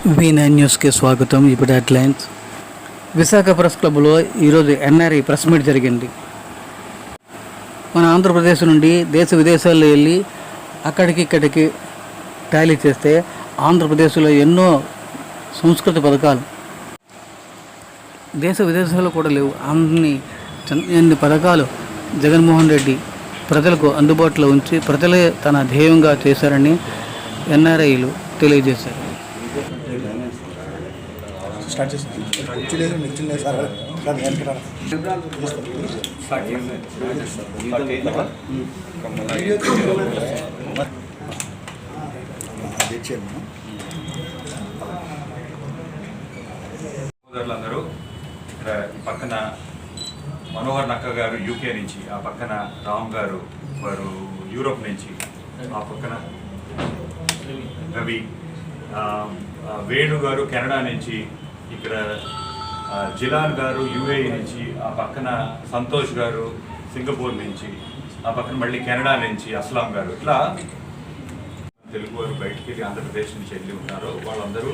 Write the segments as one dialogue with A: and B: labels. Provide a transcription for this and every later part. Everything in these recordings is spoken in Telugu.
A: V9 న్యూస్కి స్వాగతం. ఇప్పుడు హెడ్లైన్స్. విశాఖ ప్రెస్ క్లబ్లో ఈరోజు ఎన్ఆర్ఐ ప్రెస్ మీట్ జరిగింది. మన ఆంధ్రప్రదేశ్ నుండి దేశ విదేశాల్లో వెళ్ళి ఇక్కడికి టాలీ చేస్తే ఆంధ్రప్రదేశ్లో ఎన్నో సంస్కృతి పథకాలు దేశ విదేశాల్లో కూడా లేవు. అన్ని పథకాలు జగన్మోహన్ రెడ్డి ప్రజలకు అందుబాటులో ఉంచి ప్రజలే తన ధ్యేయంగా చేశారని ఎన్ఆర్ఐలు తెలియజేశారు.
B: సోదరులందరూ ఇక్కడ ఈ పక్కన మనోహర్ నక్క గారు యూకే నుంచి, ఆ పక్కన రామ్ గారు వారు యూరోప్ నుంచి, ఆ పక్కన రవి, వేణు గారు కెనడా నుంచి, ఇక్కడ జిలాన్ గారు యూఏఈ నుంచి, ఆ పక్కన సంతోష్ గారు సింగపూర్ నుంచి, ఆ పక్కన మళ్ళీ కెనడా నుంచి అస్లాం గారు, ఇట్లా తెలుగు వారు బయటికి వెళ్ళి ఆంధ్రప్రదేశ్ నుంచి వెళ్ళి ఉన్నారు. వాళ్ళందరూ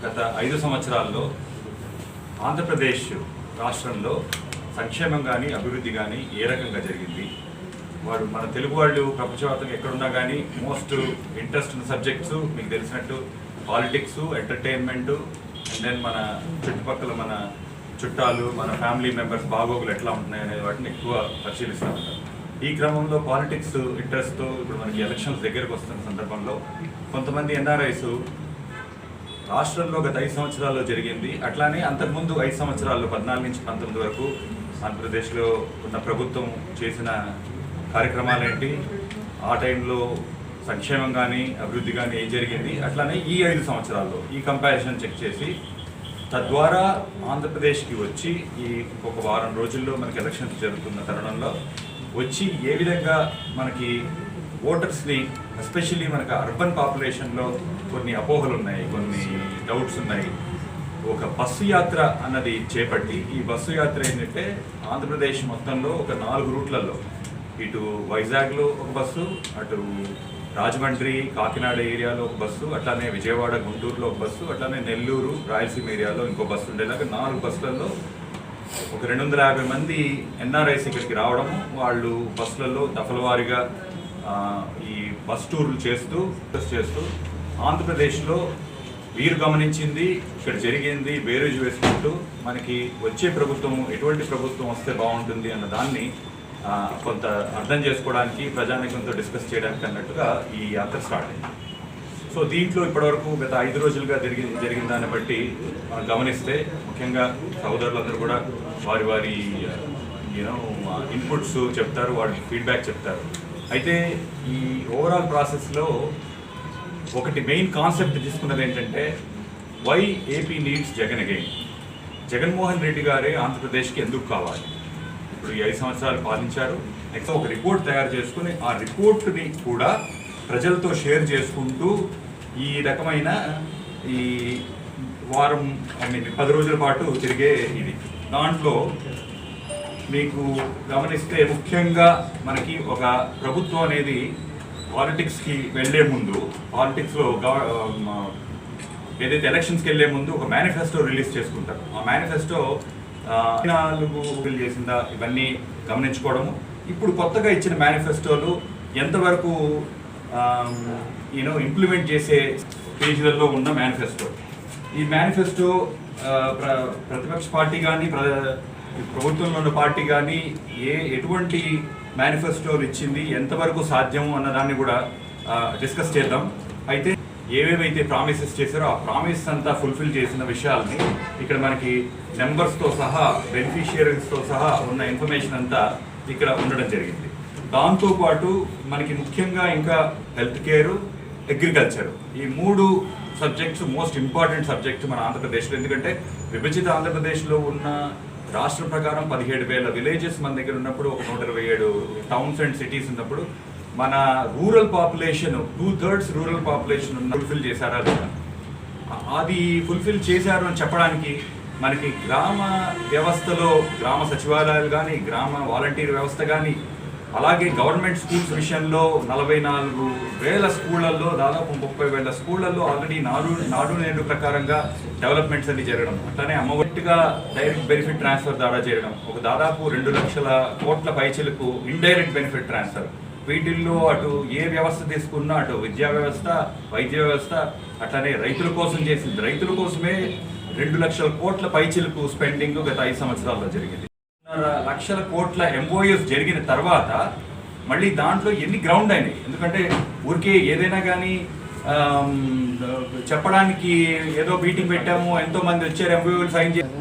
B: గత 5 సంవత్సరాల్లో ఆంధ్రప్రదేశ్ రాష్ట్రంలో సంక్షేమం కానీ అభివృద్ధి కానీ ఏ రకంగా జరిగింది, వారు మన తెలుగు వాళ్ళు ప్రపంచవ్యాప్తంగా ఎక్కడున్నా కానీ మోస్ట్ ఇంట్రెస్ట్ ఉన్న సబ్జెక్ట్స్ మీకు తెలిసినట్టు పాలిటిక్స్, ఎంటర్టైన్మెంట్, అండ్ దెన్ మన చుట్టుపక్కల మన చుట్టాలు, మన ఫ్యామిలీ మెంబర్స్ బాగోగులు ఎట్లా ఉంటున్నాయి అనే వాటిని ఎక్కువ పరిశీలిస్తూ ఉంటారు. ఈ క్రమంలో పాలిటిక్స్ ఇంట్రెస్ట్తో ఇప్పుడు మనకి ఎలక్షన్స్ దగ్గరకు వస్తున్న సందర్భంలో కొంతమంది ఎన్ఆర్ఐస్ రాష్ట్రంలో గత 5 సంవత్సరాల్లో జరిగింది, అట్లానే అంతకుముందు 5 సంవత్సరాల్లో 14 నుంచి 19 వరకు ఆంధ్రప్రదేశ్లో ఉన్న ప్రభుత్వం చేసిన కార్యక్రమాలేంటి, ఆ టైంలో సంక్షేమం కానీ అభివృద్ధి కానీ ఏం జరిగింది, అట్లానే ఈ 5 సంవత్సరాల్లో ఈ కంపారిజన్ చెక్ చేసి తద్వారా ఆంధ్రప్రదేశ్కి వచ్చి ఈ ఇంకొక వారం రోజుల్లో మనకి ఎలక్షన్స్ జరుగుతున్న తరుణంలో వచ్చి ఏ విధంగా మనకి ఓటర్స్ని, ఎస్పెషల్లీ మనకు అర్బన్ పాపులేషన్లో కొన్ని అపోహలు ఉన్నాయి, కొన్ని డౌట్స్ ఉన్నాయి. ఒక బస్సు యాత్ర అన్నది చేపట్టి, ఈ బస్సు యాత్ర ఏంటంటే ఆంధ్రప్రదేశ్ మొత్తంలో ఒక 4 రూట్లలో, ఇటు వైజాగ్లో ఒక బస్సు, అటు రాజమండ్రి కాకినాడ ఏరియాలో ఒక బస్సు, అట్లానే విజయవాడ గుంటూరులో ఒక బస్సు, అట్లానే నెల్లూరు రాయలసీమ ఏరియాలో ఇంకో బస్సు ఉండేలాగా 4 బస్సులలో ఒక 250 మంది ఎన్ఆర్ఐస్ ఇక్కడికి రావడము, వాళ్ళు బస్సులలో దఫలవారీగా ఈ బస్ టూర్లు చేస్తూ ఆంధ్రప్రదేశ్లో వీరు గమనించింది, ఇక్కడ జరిగింది బేరేజ్ వేసుకుంటూ మనకి వచ్చే ప్రభుత్వం ఎటువంటి ప్రభుత్వం వస్తే బాగుంటుంది అన్న దాన్ని కొంత అర్థం చేసుకోవడానికి, ప్రజానీకంతో డిస్కస్ చేయడానికి అన్నట్టుగా ఈ యాత్ర స్టార్ట్ అయింది. సో దీంట్లో ఇప్పటివరకు గత 5 రోజులుగా జరిగిన దాన్ని బట్టి మనం గమనిస్తే ముఖ్యంగా సోదరులందరూ కూడా వారి ఇన్పుట్స్ చెప్తారు, వారి ఫీడ్బ్యాక్ చెప్తారు. అయితే ఈ ఓవరాల్ ప్రాసెస్లో ఒకటి మెయిన్ కాన్సెప్ట్ తీసుకున్నది ఏంటంటే, why AP needs Jagan again. Jaganmohan Reddy గారే ఆంధ్రప్రదేశ్కి ఎందుకు కావాలి? ఇప్పుడు ఈ 5 సంవత్సరాలు పాలించారు. నెక్స్ట్ ఒక రిపోర్ట్ తయారు చేసుకుని ఆ రిపోర్ట్ని కూడా ప్రజలతో షేర్ చేసుకుంటూ ఈ రకమైన ఈ వారం 10 రోజుల పాటు తిరిగే ఇది. దాంట్లో మీకు గమనిస్తే ముఖ్యంగా మనకి ఒక ప్రభుత్వం అనేది పాలిటిక్స్కి వెళ్ళే ముందు, పాలిటిక్స్లో ఏదైతే ఎలక్షన్స్కి వెళ్ళే ముందు ఒక మేనిఫెస్టో రిలీజ్ చేసుకుంటారు. ఆ మేనిఫెస్టో 4 చేసిందా ఇవన్నీ గమనించుకోవడము. ఇప్పుడు కొత్తగా ఇచ్చిన మేనిఫెస్టోలు ఎంతవరకు ఇంప్లిమెంట్ చేసే పేజీలలో ఉన్న మేనిఫెస్టో. ఈ మేనిఫెస్టో ప్రతిపక్ష పార్టీ కానీ ప్రభుత్వంలో ఉన్న పార్టీ కానీ ఎటువంటి మేనిఫెస్టోలు ఇచ్చింది, ఎంతవరకు సాధ్యము అన్నదాన్ని కూడా డిస్కస్ చేద్దాం. అయితే ఏవేవైతే ప్రామిసెస్ చేశారో ఆ ప్రామిస్ అంతా ఫుల్ఫిల్ చేసిన విషయాల్ని ఇక్కడ మనకి నెంబర్స్తో సహా, బెనిఫిషియరీస్తో సహా ఉన్న ఇన్ఫర్మేషన్ అంతా ఇక్కడ ఉండడం జరిగింది. దాంతోపాటు మనకి ముఖ్యంగా ఇంకా హెల్త్ కేరు, అగ్రికల్చర్, ఈ 3 సబ్జెక్ట్స్ మోస్ట్ ఇంపార్టెంట్ సబ్జెక్ట్స్ మన ఆంధ్రప్రదేశ్లో. ఎందుకంటే విభజిత ఆంధ్రప్రదేశ్లో ఉన్న రాష్ట్రం ప్రకారం 17,000 విలేజెస్ మన దగ్గర ఉన్నప్పుడు, ఒక 127 టౌన్స్ అండ్ సిటీస్ ఉన్నప్పుడు మన rural population 2/3 rural population fulfil చేశారా లేదా? అది ఫుల్ఫిల్ చేశారు అని చెప్పడానికి మనకి గ్రామ వ్యవస్థలో గ్రామ సచివాలయాలు కానీ, గ్రామ వాలంటీర్ వ్యవస్థ కానీ, అలాగే గవర్నమెంట్ స్కూల్స్ విషయంలో 44,000 స్కూళ్ళల్లో దాదాపు 30,000 స్కూళ్ళల్లో ఆల్రెడీ నాడు నేడు ప్రకారంగా డెవలప్మెంట్స్ అన్ని జరగడం, అట్లానే అమ్మఒడిగా డైరెక్ట్ బెనిఫిట్ ట్రాన్స్ఫర్ ద్వారా చేయడం, ఒక దాదాపు 2 లక్షల కోట్ల పైచలకు ఇండైరెక్ట్ బెనిఫిట్ ట్రాన్స్ఫర్. వీటిల్లో అటు ఏ వ్యవస్థ తీసుకున్నా, అటు విద్యా వ్యవస్థ, వైద్య వ్యవస్థ, అట్లానే రైతుల కోసం చేసింది. రైతుల కోసమే 2 లక్షల కోట్ల పైచలకు స్పెండింగ్ గత 5 సంవత్సరాల్లో జరిగింది. 1.5 లక్షల కోట్ల ఎంఓయూస్ జరిగిన తర్వాత మళ్ళీ దాంట్లో ఎన్ని గ్రౌండ్ అయినాయి, ఎందుకంటే ఊరికే ఏదైనా కానీ చెప్పడానికి ఏదో మీటింగ్ పెట్టాము, ఎంతో మంది వచ్చారు, ఎంఓయూలు సైన్ చేసి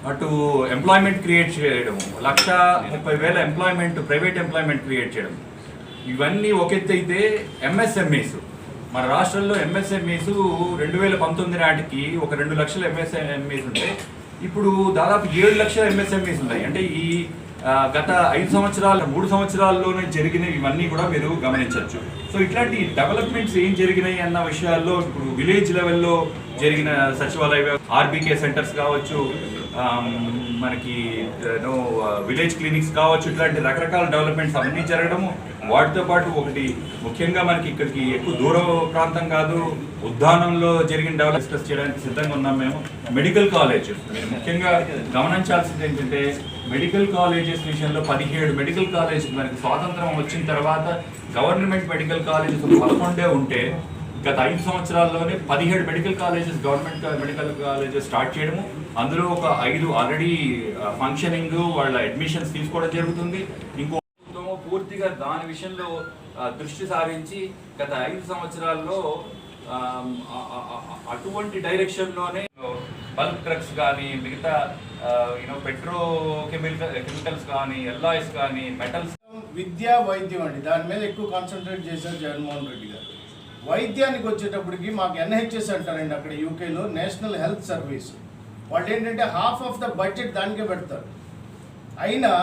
B: అటు ఎంప్లాయ్మెంట్ క్రియేట్ చేయడం, 1,30,000 ఎంప్లాయ్మెంట్, ప్రైవేట్ ఎంప్లాయ్మెంట్ క్రియేట్ చేయడం, ఇవన్నీ ఒక ఎత్తు అయితే ఎంఎస్ఎంఈస్ మన రాష్ట్రంలో ఎంఎస్ఎంఈస్ 2019 నాటికి ఒక 2 లక్షల ఎంఎస్ఎంఈస్ ఉంటే ఇప్పుడు దాదాపు 7 లక్షల ఎంఎస్ఎంఈస్ ఉన్నాయి. అంటే ఈ గత 5 సంవత్సరాలు 3 సంవత్సరాల్లోనే జరిగినవి ఇవన్నీ కూడా మీరు గమనించవచ్చు. సో ఇట్లాంటి డెవలప్మెంట్స్ ఏం జరిగినాయి అన్న విషయాల్లో ఇప్పుడు విలేజ్ లెవెల్లో జరిగిన సచివాలయ ఆర్బీకే సెంటర్స్ కావచ్చు, మనకి విలేజ్ క్లినిక్స్ కావచ్చు, ఇట్లాంటి రకరకాల డెవలప్మెంట్స్ అవన్నీ జరగడము. వాటితో పాటు ఒకటి ముఖ్యంగా మనకి ఇక్కడికి ఎక్కువ దూర ప్రాంతం కాదు, ఉద్దానంలో జరిగిన డెవలప్ డిస్కస్ చేయడానికి సిద్ధంగా ఉన్నాం మేము. మెడికల్ కాలేజ్ మీరు ముఖ్యంగా గమనించాల్సింది ఏంటంటే మెడికల్ కాలేజెస్ విషయంలో 17 మెడికల్ కాలేజ్ మనకి స్వాతంత్రం వచ్చిన తర్వాత గవర్నమెంట్ మెడికల్ కాలేజెస్ 11 ఉంటే గత 5 సంవత్సరాల్లోనే 17 medical colleges, government medical colleges start చేయడము. అందులో ఒక 5 ఆల్రెడీ ఫంక్షనింగ్, వాళ్ళ అడ్మిషన్స్ తీసుకోవడం జరుగుతుంది. ఇంకో పూర్తిగా దాని విషయంలో దృష్టి సారించి గత 5 సంవత్సరాల్లో అటువంటి డైరెక్షన్లోనే బల్క్ డ్రగ్స్ కానీ, మిగతా పెట్రో కెమికల్స్ కానీ, ఎల్లాయిస్ కానీ, మెటల్స్.
C: విద్యా వైద్యం అండి, దాని మీద ఎక్కువ కాన్సన్ట్రేట్ చేశారు జగన్మోహన్ రెడ్డి గారు. వైద్యానికి వచ్చేటప్పటికి మాకు ఎన్హెచ్ఎస్ అంటారండి అక్కడ యూకేలో, నేషనల్ హెల్త్ సర్వీస్. వాళ్ళు ఏంటంటే హాఫ్ ఆఫ్ ద బడ్జెట్ దానికే పెడతారు. అయినా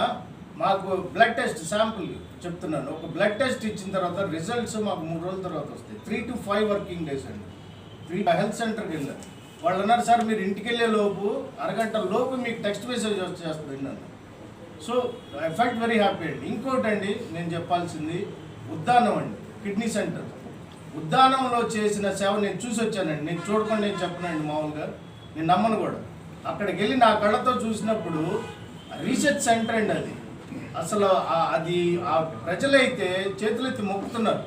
C: మాకు బ్లడ్ టెస్ట్ శాంపుల్ చెప్తున్నాను, ఒక బ్లడ్ టెస్ట్ ఇచ్చిన తర్వాత రిజల్ట్స్ మాకు 3 రోజుల తర్వాత వస్తాయి. 3 to 5 వర్కింగ్ డేస్ అండి. హెల్త్ సెంటర్కి వెళ్ళారు, వాళ్ళు అన్నారు సార్ మీరు ఇంటికి వెళ్ళే లోపు అరగంట లోపు మీకు టెక్స్ట్ మెసేజ్ వచ్చేస్తుంది నన్ను. So I felt very happy అండి. ఇంకోటి అండి నేను చెప్పాల్సింది, ఉద్దానం అండి, కిడ్నీ సెంటర్. ఉద్దానంలో చేసిన సేవ నేను చూసి వచ్చానండి. నేను చూడకుండా నేను చెప్పనండి, మామూలుగా నేను నమ్మను కూడా. అక్కడికి వెళ్ళి నా కళ్ళతో చూసినప్పుడు రీసెర్చ్ సెంటర్ అండి అది. అసలు అది ఆ ప్రజలైతే చేతులెత్తి మొక్కుతున్నారు,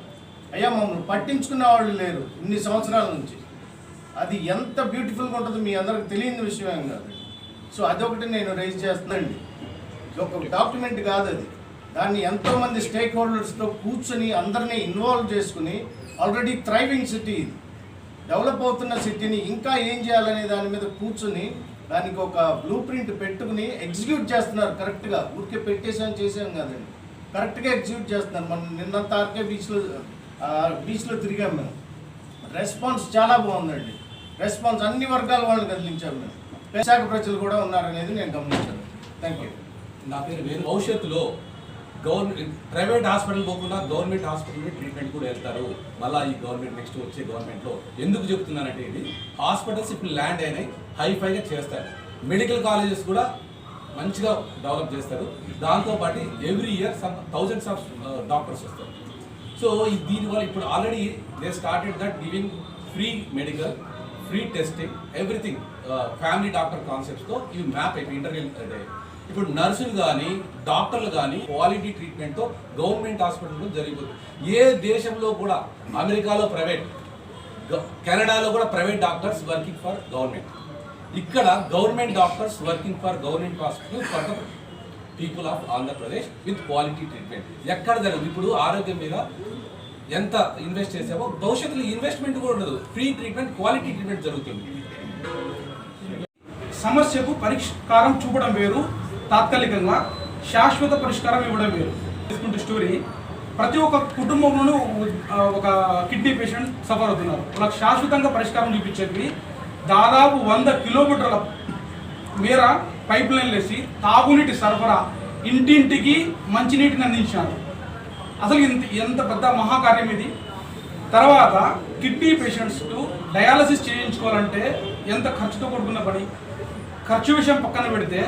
C: అయ్యా మమ్మల్ని పట్టించుకునే వాళ్ళు లేరు ఇన్ని సంవత్సరాల నుంచి. అది ఎంత బ్యూటిఫుల్గా ఉంటుందో మీ అందరికి తెలియని విషయం కాదు. సో అదొకటి నేను రైజ్ చేస్తున్నానండి. ఒక డాక్యుమెంట్ కాదు అది, దాన్ని ఎంతోమంది స్టేక్ హోల్డర్స్తో కూర్చొని అందరినీ ఇన్వాల్వ్ చేసుకుని, ఆల్రెడీ థ్రైవింగ్ సిటీ, డెవలప్ అవుతున్న సిటీని ఇంకా ఏం చేయాలనే దాని మీద కూర్చొని దానికి ఒక బ్లూ ప్రింట్ పెట్టుకుని ఎగ్జిక్యూట్ చేస్తున్నారు కరెక్ట్గా. ఊరికే పెట్టేసాం చేసాం కాదండి, కరెక్ట్గా ఎగ్జిక్యూట్ చేస్తున్నారు. మనం నిన్నంత ఆర్కే బీచ్లో తిరిగాం మేము. రెస్పాన్స్ చాలా బాగుందండి. రెస్పాన్స్ అన్ని వర్గాల వాళ్ళని కదిలించాం మేము. విశాఖ ప్రజలు కూడా ఉన్నారనేది నేను గమనించాను. Thank you.
D: నా పేరు వేరు. భవిష్యత్తులో ప్రైవేట్ హాస్పిటల్ పోకుండా గవర్నమెంట్ హాస్పిటల్ ట్రీట్మెంట్ కూడా వెళ్తారు. మళ్ళీ ఈ గవర్నమెంట్ నెక్స్ట్ వచ్చే గవర్నమెంట్లో ఎందుకు చెప్తున్నానంటే, ఇది హాస్పిటల్స్ ఇప్పుడు ల్యాండ్ అయినాయి, హైఫైగా చేస్తారు. మెడికల్ కాలేజెస్ కూడా మంచిగా డెవలప్ చేస్తారు. దాంతోపాటు every year thousands of doctors వస్తారు. సో దీనివల్ల ఇప్పుడు already they started that giving free medical, free testing, everything family doctor కాన్సెప్ట్స్తో ఇవి మ్యాప్ అయిపోయి ఇంటర్వ్యూ. ఇప్పుడు నర్సులు కానీ డాక్టర్లు కానీ క్వాలిటీ ట్రీట్మెంట్తో గవర్నమెంట్ హాస్పిటల్లో జరిగిపోతుంది. ఏ దేశంలో కూడా, అమెరికాలో ప్రైవేట్, కెనడాలో కూడా private doctors working for government. ఇక్కడ government doctors working for government hospital for the people of Andhra Pradesh with quality treatment. ఎక్కడ జరుగుతుంది? ఇప్పుడు ఆరోగ్యం మీద ఎంత ఇన్వెస్ట్ చేసామో భవిష్యత్తులో ఇన్వెస్ట్మెంట్ కూడా ఉండదు. ఫ్రీ ట్రీట్మెంట్, క్వాలిటీ ట్రీట్మెంట్ జరుగుతుంది.
E: సమస్యకు పరిష్కారం చూపడం వేరు, తాత్కాలికంగా శాశ్వత పరిష్కారం ఇవ్వడం వేరు. తీసుకుంటే స్టోరీ, ప్రతి ఒక్క కుటుంబంలోనూ ఒక కిడ్నీ పేషెంట్ సఫర్ అవుతున్నారు. వాళ్ళకి శాశ్వతంగా పరిష్కారం చూపించేది దాదాపు 100 కిలోమీటర్ల మేర పైప్ లైన్లు వేసి తాగునీటి సరఫరా, ఇంటింటికి మంచినీటిని అందించారు. అసలు ఎంత పెద్ద మహాకార్యం ఇది. తర్వాత కిడ్నీ పేషెంట్స్కు డయాలసిస్ చేయించుకోవాలంటే ఎంత ఖర్చుతో కూడుకున్న పని. ఖర్చు విషయం పక్కన పెడితే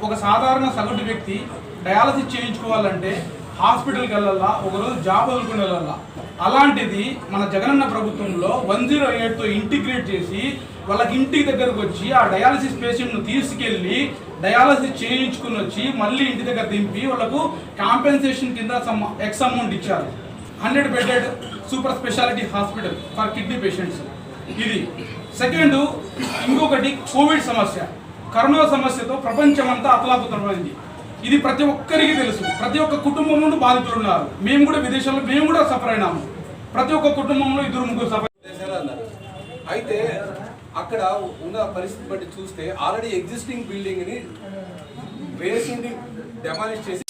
E: ఒక సాధారణ సగటు వ్యక్తి డయాలసిస్ చేయించుకోవాలంటే హాస్పిటల్కి వెళ్ళాలా, ఒకరోజు జాబ్ వదులుకుని వెళ్ళాలా. అలాంటిది మన జగనన్న ప్రభుత్వంలో 108తో ఇంటిగ్రేట్ చేసి వాళ్ళకి ఇంటి దగ్గరకు వచ్చి ఆ డయాలసిస్ పేషెంట్ను తీసుకెళ్ళి డయాలసిస్ చేయించుకుని వచ్చి మళ్ళీ ఇంటి దగ్గర దింపి వాళ్ళకు కాంపెన్సేషన్ కింద ఎక్స్ అమౌంట్ ఇచ్చారు. 100 bedded super speciality hospital for kidney patients. ఇది సెకండ్. ఇంకొకటి కోవిడ్ సమస్య, కరోనా సమస్యతో ప్రపంచమంతా అతలాకుతలమైంది. ఇది ప్రతి ఒక్కరికి తెలుసు. ప్రతి ఒక్క కుటుంబం నుండి బాధితులు ఉన్నారు. మేము కూడా విదేశాల్లో మేము కూడా సఫర్ అయినాము. ప్రతి ఒక్క కుటుంబంలో 2-3 సఫర్
D: అన్నారు. అయితే అక్కడ ఉన్న పరిస్థితి బట్టి చూస్తే ఆల్రెడీ ఎగ్జిస్టింగ్ బిల్డింగ్ ని బేస్ నుండి డెమాలిష్ చేసి